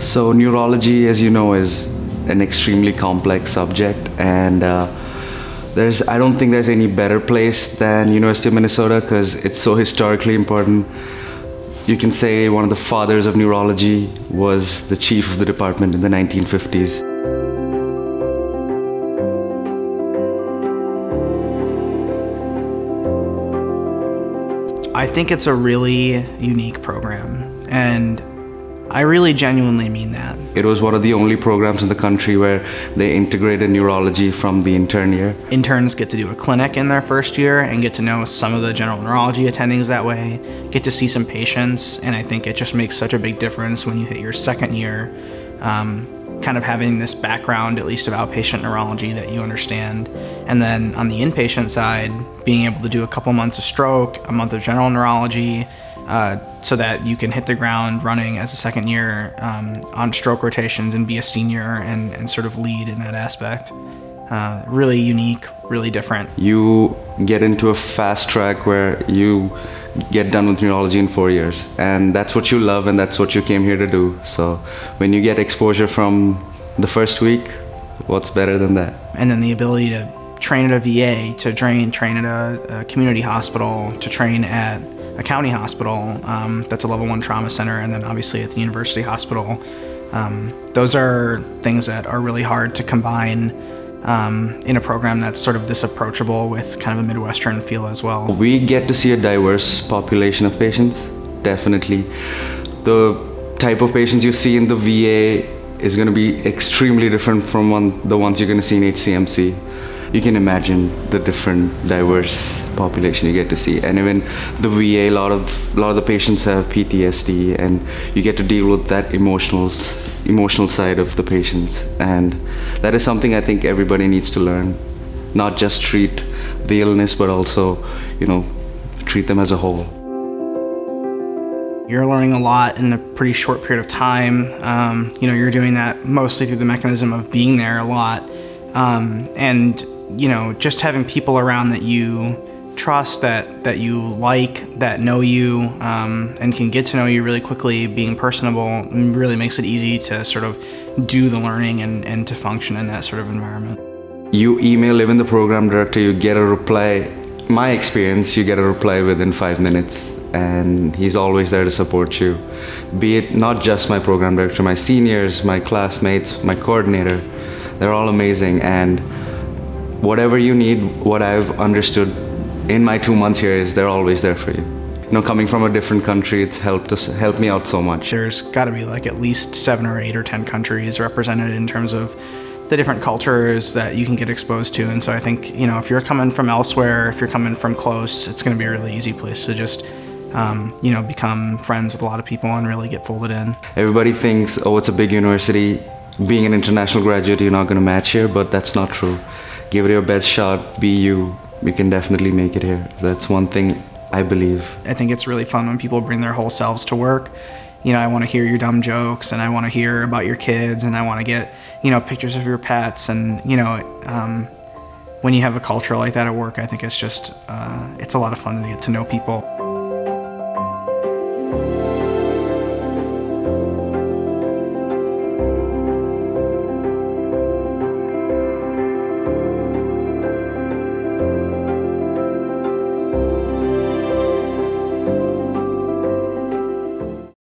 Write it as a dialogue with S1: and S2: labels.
S1: So neurology, as you know, is an extremely complex subject, and I don't think there's any better place than University of Minnesota because it's so historically important. You can say one of the fathers of neurology was the chief of the department in the 1950s.
S2: I think it's a really unique program, and I really genuinely mean that.
S1: It was one of the only programs in the country where they integrated neurology from the intern year.
S2: Interns get to do a clinic in their first year and get to know some of the general neurology attendings that way, get to see some patients, and I think it just makes such a big difference when you hit your second year, kind of having this background, at least of outpatient neurology, that you understand. And then on the inpatient side, being able to do a couple months of stroke, a month of general neurology, so that you can hit the ground running as a second year on stroke rotations and be a senior and sort of lead in that aspect. Really unique, really different.
S1: You get into a fast track where you get done with neurology in 4 years, and that's what you love and that's what you came here to do. So when you get exposure from the first week, what's better than that?
S2: And then the ability to train at a VA, to train at a community hospital, to train at a county hospital that's a level 1 trauma center, and then obviously at the university hospital. Those are things that are really hard to combine in a program that's sort of this approachable with kind of a Midwestern feel as well.
S1: We get to see a diverse population of patients, definitely. The type of patients you see in the VA is going to be extremely different from the ones you're going to see in HCMC. You can imagine the different diverse population you get to see. And even the VA, a lot of the patients have PTSD, and you get to deal with that emotional side of the patients. And that is something I think everybody needs to learn. Not just treat the illness, but also, treat them as a whole.
S2: You're learning a lot in a pretty short period of time. You're doing that mostly through the mechanism of being there a lot. And just having people around that you trust, that you like, that know you, and can get to know you really quickly, being personable, really makes it easy to sort of do the learning and to function in that sort of environment.
S1: You email even the program director, you get a reply. My experience, you get a reply within 5 minutes, and he's always there to support you. Be it not just my program director, my seniors, my classmates, my coordinator, they're all amazing. And whatever you need, what I've understood in my 2 months here is they're always there for you. Coming from a different country, it's helped me out so much.
S2: There's got to be like at least 7 or 8 or 10 countries represented in terms of the different cultures that you can get exposed to. And so I think, if you're coming from elsewhere, if you're coming from close, it's going to be a really easy place to just, become friends with a lot of people and really get folded in.
S1: Everybody thinks, oh, it's a big university. Being an international graduate, you're not going to match here, but that's not true. Give it your best shot, be you. You can definitely make it here. That's one thing I believe.
S2: I think it's really fun when people bring their whole selves to work. I want to hear your dumb jokes, and I want to hear about your kids, and I want to get, pictures of your pets. And, when you have a culture like that at work, I think it's just, it's a lot of fun to get to know people.